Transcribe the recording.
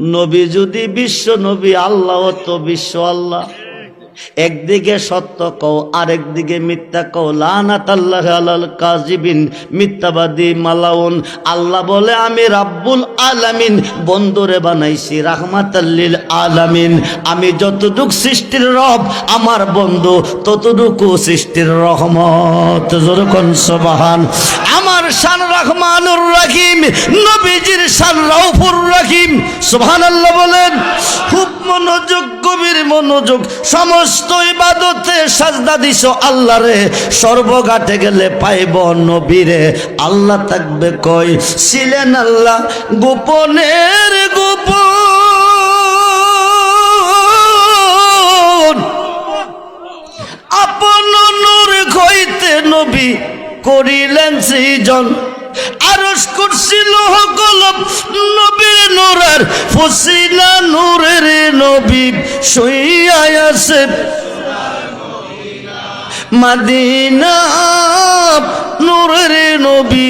নবী যদি বিশ্ব নবী, আল্লাহ তো বিশ্ব আল্লাহ। একদিকে সত্য কও, আরেকদিকে মিথ্যা কও। লানাতাল্লাহ আলাল কাযিবিন, মিথ্যাবাদী মালাউন। আল্লাহ বলে আমি রাব্বুল আলামিন, বন্ধুরে বানাইছি রাহমাতাল লিল আলামিন। আমি যতটুক সৃষ্টির রব, আমার বন্ধু ততটুকু সৃষ্টির রহমত। জোরে কোন সুবহান। আমার শান রহমানুর রহিম, নবীজির শান রাউফুর রহিম। সুবহানাল্লাহ বলেন। খুব মনোযোগ, গভীর মনোযোগ। সমস্ত ইবাদতে সাজদা দিছো আল্লাহরে, সর্বঘাটে গেলে পাইব নবীরে। আল্লাহ থাকবে কই? ছিলেন আল্লাহ গোপনের গোপন, আপন নূর হইতে নবী করিলেন সৃজন। আরশ কুরসি লৌহ কলম নবীর নূরের ফসিলা, নূরের নবী শুইয়া আছে মদিনা। নূরের নবী